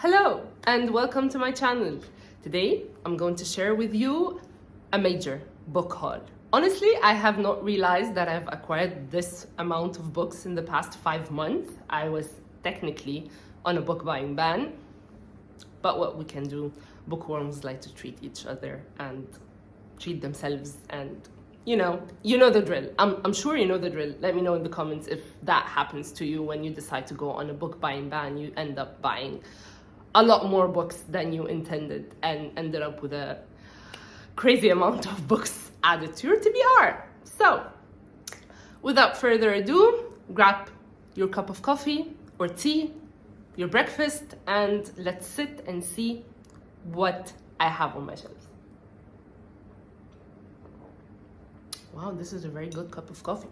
Hello and welcome to my channel. Today I'm going to share with you a major book haul. Honestly, I have not realized that I've acquired this amount of books in the past 5 months. I was technically on a book buying ban, but what we can do, bookworms like to treat each other and treat themselves, and you know the drill. I'm sure you know the drill. Let me know in the comments if that happens to you when you decide to go on a book buying ban. You end up buying a lot more books than you intended and ended up with a crazy amount of books added to your TBR. So, without further ado, grab your cup of coffee or tea, your breakfast, and let's sit and see what I have on my shelves. Wow, this is a very good cup of coffee.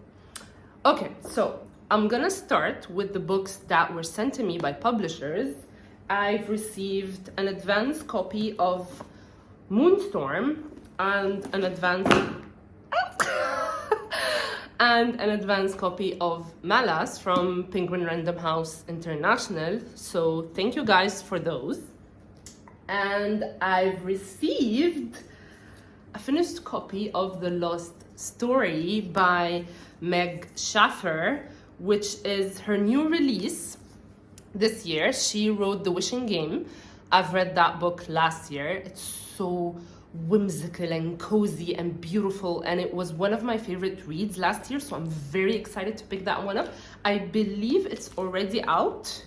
Okay, so I'm gonna start with the books that were sent to me by publishers. I've received an advance copy of Moonstorm and an advance copy of Malas from Penguin Random House International. So thank you guys for those. And I've received a finished copy of The Lost Story by Meg Schaffer, which is her new release this year. She wrote The Wishing Game. I've read that book last year. It's so whimsical and cozy and beautiful, and it was one of my favorite reads last year, so I'm very excited to pick that one up. I believe it's already out.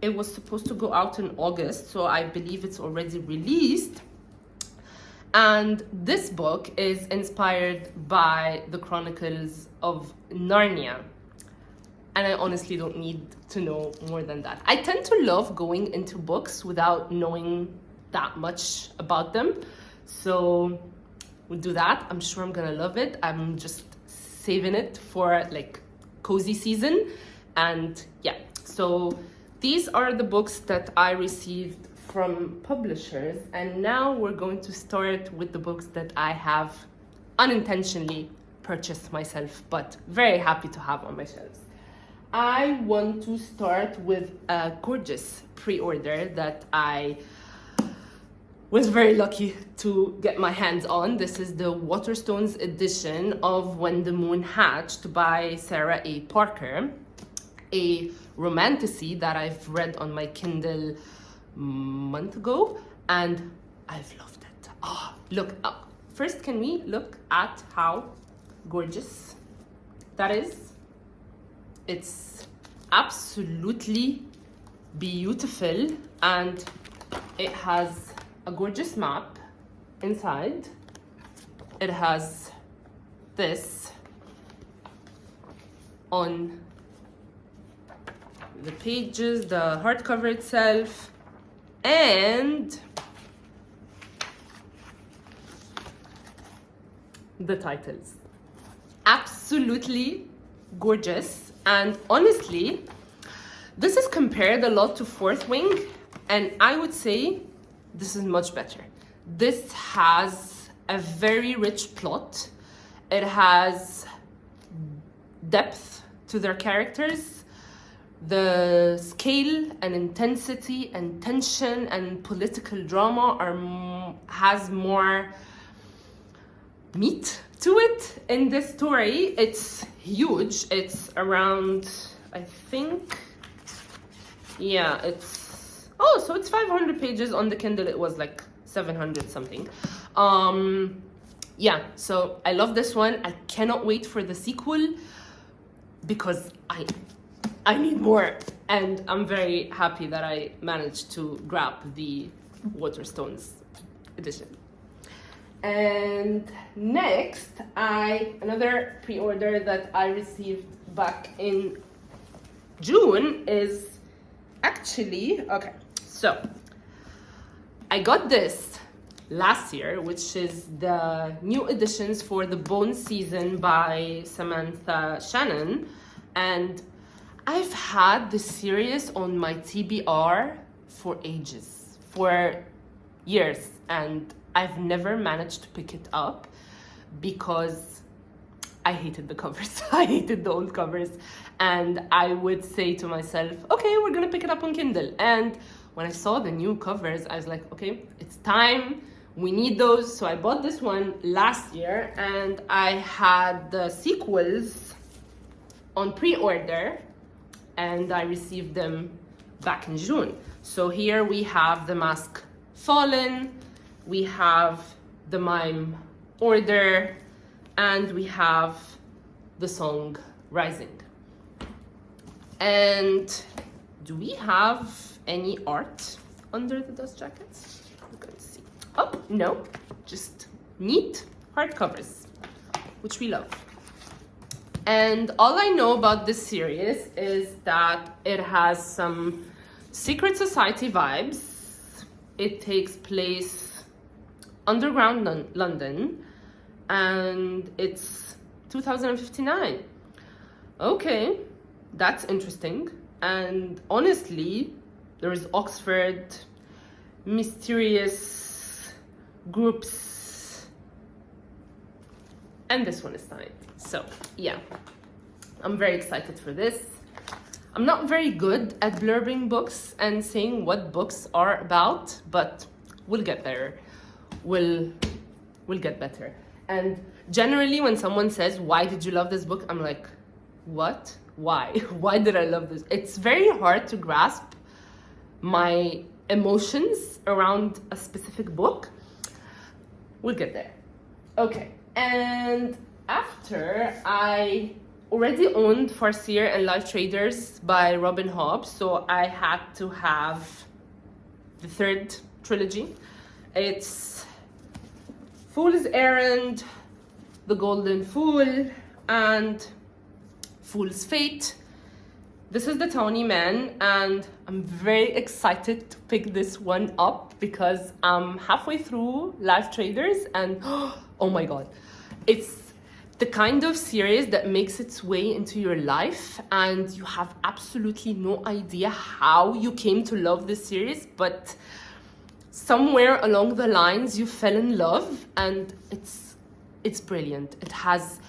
It was supposed to go out in August, so I believe it's already released. And this book is inspired by the Chronicles of Narnia. And I honestly don't need to know more than that. I tend to love going into books without knowing that much about them. So we'll do that. I'm sure I'm gonna love it. I'm just saving it for like cozy season. And yeah, so these are the books that I received from publishers. And now we're going to start with the books that I have unintentionally purchased myself, but very happy to have on my shelves. I want to start with a gorgeous pre-order that I was very lucky to get my hands on. This is the Waterstones edition of When the Moon Hatched by Sarah A. Parker, a romantasy that I've read on my Kindle a month ago, and I've loved it. Oh, look, first can we look at how gorgeous that is? It's absolutely beautiful, and it has a gorgeous map inside. It has this on the pages, the hardcover itself, and the titles. Absolutely gorgeous. And honestly, this is compared a lot to Fourth Wing, and I would say this is much better. This has a very rich plot. It has depth to their characters. The scale and intensity and tension and political drama has more meat to it in this story. It's huge. It's around, I think, yeah, it's 500 pages. On the Kindle it was like 700 something. Yeah, so I love this one. I cannot wait for the sequel because I need more, and I'm very happy that I managed to grab the Waterstones edition. And next, another pre-order that I received back in June is actually, okay, so I got this last year, which is the new editions for the Bone season by Samantha Shannon. And I've had this series on my TBR for ages, for years, and I've never managed to pick it up because I hated the covers. I hated the old covers. And I would say to myself, okay, we're gonna pick it up on Kindle. And when I saw the new covers, I was like, okay, it's time. We need those. So I bought this one last year, and I had the sequels on pre-order, and I received them back in June. So here we have The Mask Fallen, we have The Mime Order, and we have The Song Rising. And do we have any art under the dust jackets? We're going to see. Oh, no, just neat hardcovers, which we love. And all I know about this series is that it has some secret society vibes. It takes place underground London, and it's 2059. Okay, that's interesting. And honestly, there is Oxford, mysterious groups, and this one is signed. So yeah, I'm very excited for this. I'm not very good at blurbing books and saying what books are about, but we'll get there. We'll get better. And generally when someone says, why did you love this book? I'm like, what? Why? Why did I love this? It's very hard to grasp my emotions around a specific book. We'll get there. Okay, and after I already owned Farseer and Live Traders by Robin Hobb, so I had to have the third trilogy. It's Fool's Errand, The Golden Fool, and Fool's Fate. This is the Tawny Man, and I'm very excited to pick this one up because I'm halfway through Live Traders, and oh my god, it's the kind of series that makes its way into your life and you have absolutely no idea how you came to love this series, but somewhere along the lines you fell in love, and it's brilliant. It has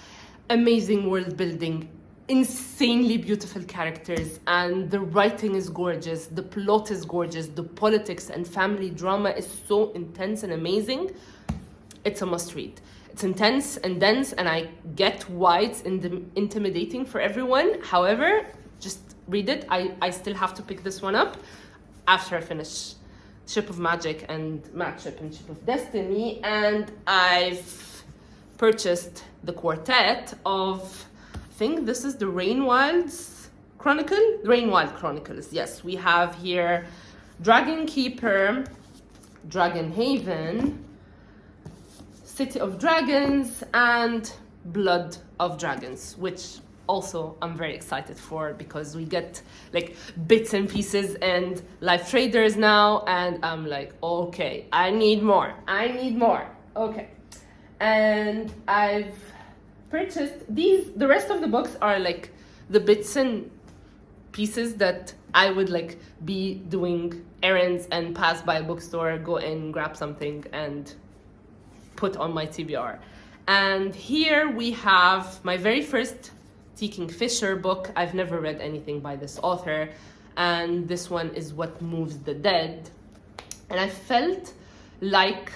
amazing world building, insanely beautiful characters, and the writing is gorgeous, the plot is gorgeous, the politics and family drama is so intense and amazing. It's a must read. It's intense and dense, and I get why it's intimidating for everyone. However, just read it. I still have to pick this one up after I finish Ship of Magic and Matship and Ship of Destiny, and I've purchased the quartet of, I think this is the Rainwild's Chronicle? Rainwild Chronicles, yes. We have here Dragon Keeper, Dragon Haven, City of Dragons, and Blood of Dragons, which also I'm very excited for because we get like bits and pieces and Live Traders now, and I'm like, okay, I need more. Okay. And I've purchased these. The rest of the books are like the bits and pieces that I would like be doing errands and pass by a bookstore, go in, grab something, and put on my TBR. And here we have my very first T. Kingfisher book. I've never read anything by this author, and this one is What Moves the Dead. And I felt like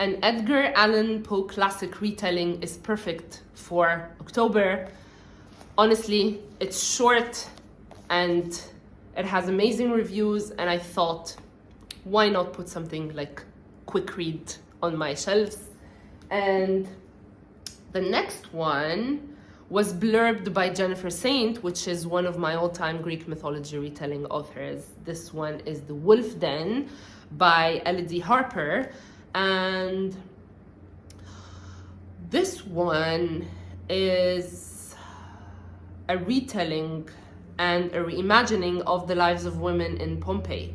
an Edgar Allan Poe classic retelling is perfect for October. Honestly, it's short and it has amazing reviews, and I thought, why not put something like quick read on my shelves? And the next one was blurbed by Jennifer Saint, which is one of my all-time Greek mythology retelling authors. This one is The Wolf Den by Elodie Harper, and this one is a retelling and a reimagining of the lives of women in Pompeii.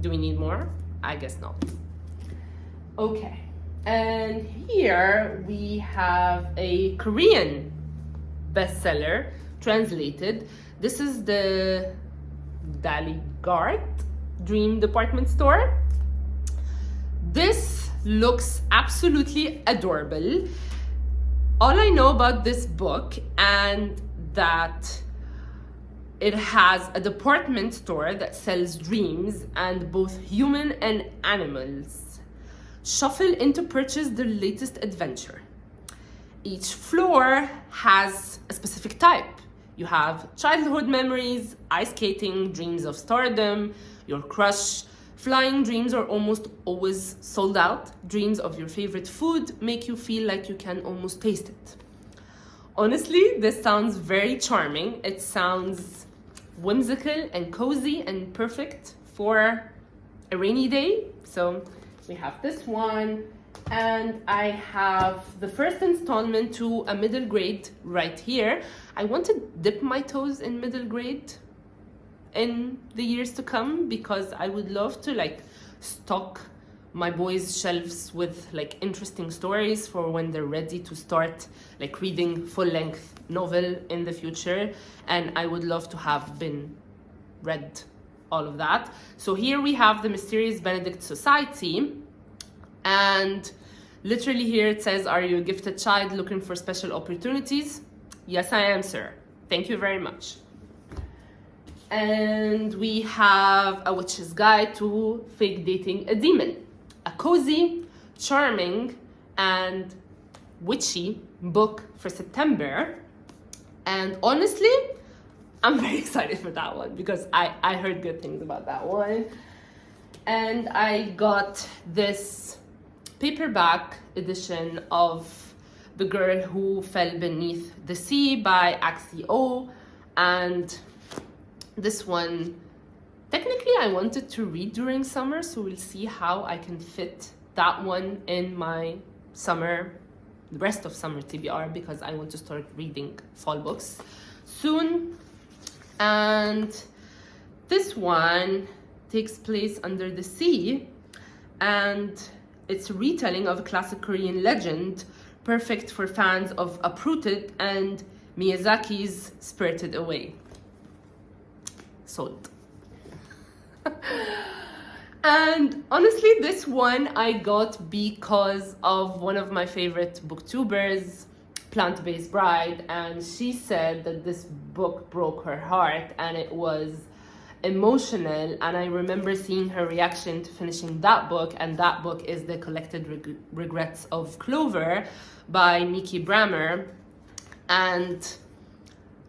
Do we need more? I guess not. Okay. And here we have a Korean bestseller translated. This is the Daligart Dream Department Store. This looks absolutely adorable. All I know about this book, and that it has a department store that sells dreams and both human and animals shuffle in to purchase their latest adventure. Each floor has a specific type. You have childhood memories, ice skating, dreams of stardom, your crush. Flying dreams are almost always sold out. Dreams of your favorite food make you feel like you can almost taste it. Honestly, this sounds very charming. It sounds whimsical and cozy and perfect for a rainy day. So we have this one, and I have the first installment to a middle grade right here. I want to dip my toes in middle grade in the years to come, because I would love to like stock my boys' shelves with like interesting stories for when they're ready to start like reading full-length novel in the future, and I would love to have been read all of that. So here we have the Mysterious Benedict Society, and literally here it says, are you a gifted child looking for special opportunities? Yes, I am, sir. Thank you very much. And we have A Witch's Guide to Fake Dating a Demon, a cozy, charming, and witchy book for September. And honestly, I'm very excited for that one because I heard good things about that one. And I got this paperback edition of The Girl Who Fell Beneath the Sea by Axio, and this one, technically I wanted to read during summer, so we'll see how I can fit that one in my summer, the rest of summer TBR, because I want to start reading fall books soon. And this one takes place under the sea, and it's a retelling of a classic Korean legend, perfect for fans of Uprooted and Miyazaki's Spirited Away. Sold. And honestly, this one I got because of one of my favorite booktubers, Plant-Based Bride, and she said that this book broke her heart and it was emotional, and I remember seeing her reaction to finishing that book, and that book is The Collected Regrets of Clover by Miki Brammer. And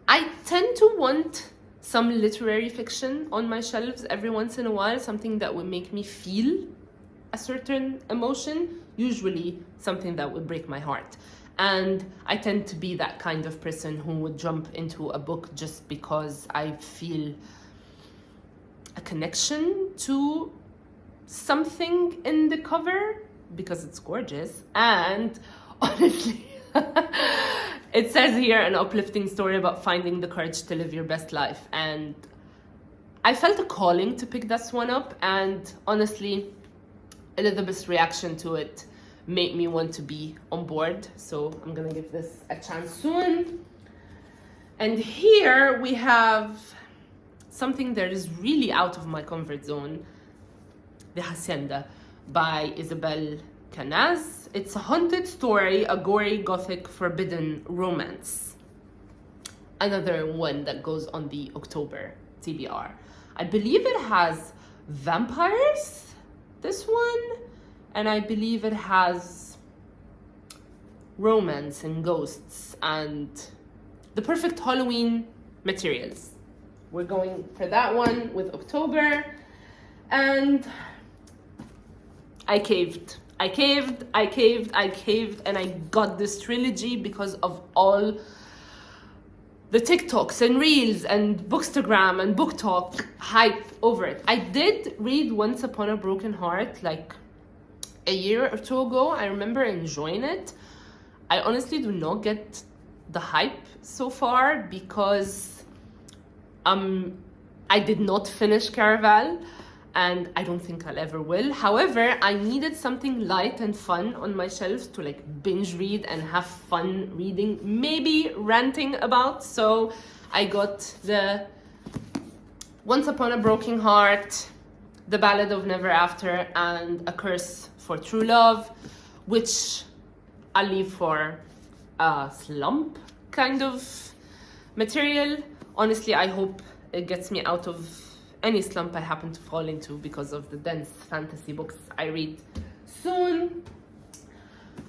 I tend to want some literary fiction on my shelves every once in a while, something that would make me feel a certain emotion, usually something that would break my heart. And I tend to be that kind of person who would jump into a book just because I feel a connection to something in the cover because it's gorgeous. And honestly, it says here an uplifting story about finding the courage to live your best life, and I felt a calling to pick this one up, and honestly, Elizabeth's reaction to it made me want to be on board, so I'm gonna give this a chance soon. And here we have something that is really out of my comfort zone, The Hacienda by Isabel Canaz. It's a haunted story, a gory, gothic, forbidden romance. Another one that goes on the October TBR. I believe it has vampires, this one, and I believe it has romance and ghosts and the perfect Halloween materials. We're going for that one with October, and I caved, and I got this trilogy because of all the TikToks and Reels and Bookstagram and Book Talk hype over it. I did read Once Upon a Broken Heart like a year or two ago. I remember enjoying it. I honestly do not get the hype so far because I did not finish Caraval, and I don't think I'll ever will. However, I needed something light and fun on my shelves to like binge read and have fun reading, maybe ranting about. So I got the Once Upon a Broken Heart, The Ballad of Never After, and A Curse for True Love, which I'll leave for a slump kind of material. Honestly, I hope It gets me out of any slump I happen to fall into because of the dense fantasy books I read. Soon,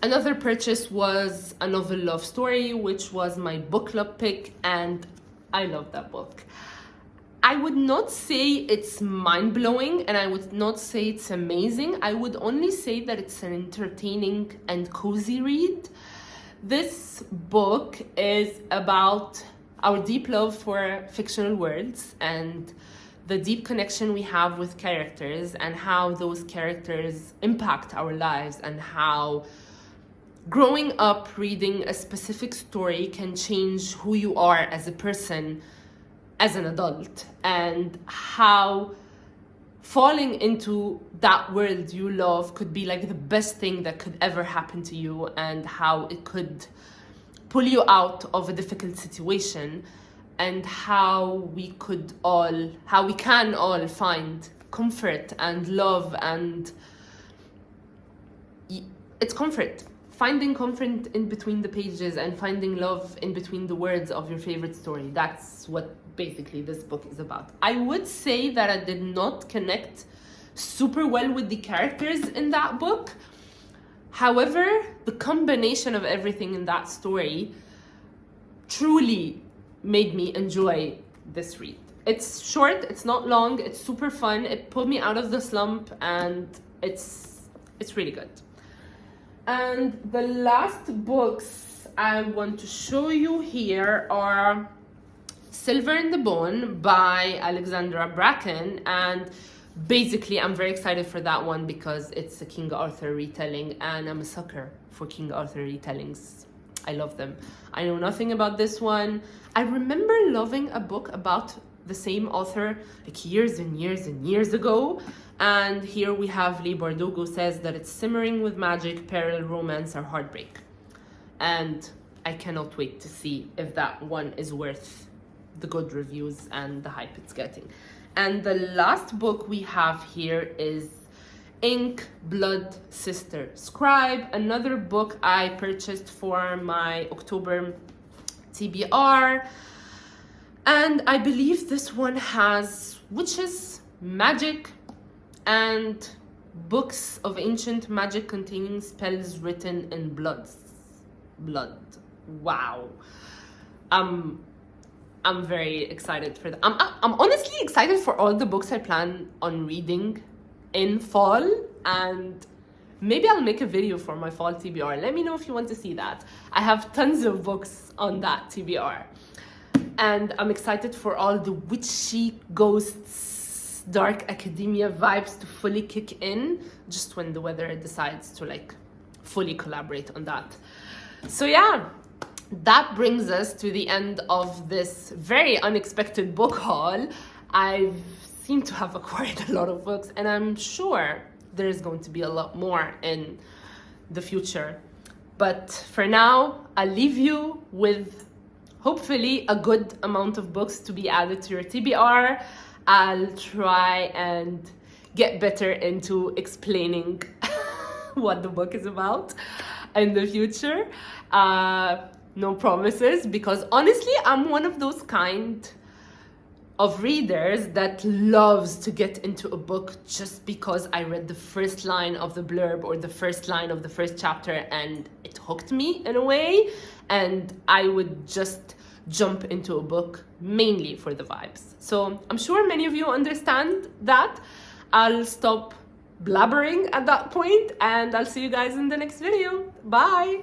another purchase was a novel love story, which was my book club pick, and I love that book. I would not say it's mind-blowing, and I would not say it's amazing. I would only say that it's an entertaining and cozy read. This book is about our deep love for fictional worlds and the deep connection we have with characters and how those characters impact our lives, and how growing up reading a specific story can change who you are as a person as an adult, and how falling into that world you love could be like the best thing that could ever happen to you, and how it could pull you out of a difficult situation, and how we can all find comfort and love, and it's comfort. Finding comfort in between the pages and finding love in between the words of your favorite story. That's what basically this book is about. I would say that I did not connect super well with the characters in that book. However, the combination of everything in that story truly made me enjoy this read. It's short, it's not long, it's super fun, it pulled me out of the slump, and it's really good. And the last books I want to show you here are Silver in the Bone by Alexandra Bracken, and basically I'm very excited for that one because it's a King Arthur retelling, and I'm a sucker for King Arthur retellings. I love them. I know nothing about this one. I remember loving a book about the same author like years and years and years ago, and here we have Leigh Bardugo says that it's simmering with magic, peril, romance, or heartbreak, and I cannot wait to see if that one is worth the good reviews and the hype it's getting. And the last book we have here is Ink, Blood, Sister, Scribe, another book I purchased for my October TBR. And I believe this one has witches, magic, and books of ancient magic containing spells written in blood. Wow. I'm very excited for that. I'm honestly excited for all the books I plan on reading in fall, and maybe I'll make a video for my fall TBR. Let me know if you want to see that. I have tons of books on that TBR. And I'm excited for all the witchy ghosts, dark academia vibes to fully kick in, just when the weather decides to like fully collaborate on that. So yeah, that brings us to the end of this very unexpected book haul. I seem to have acquired a lot of books, and I'm sure there's going to be a lot more in the future. But for now, I'll leave you with hopefully a good amount of books to be added to your TBR. I'll try and get better into explaining what the book is about in the future. No promises, because honestly, I'm one of those kind of readers that loves to get into a book just because I read the first line of the blurb or the first line of the first chapter and it hooked me in a way, and I would just jump into a book mainly for the vibes. So I'm sure many of you understand that. I'll stop blabbering at that point, and I'll see you guys in the next video. Bye!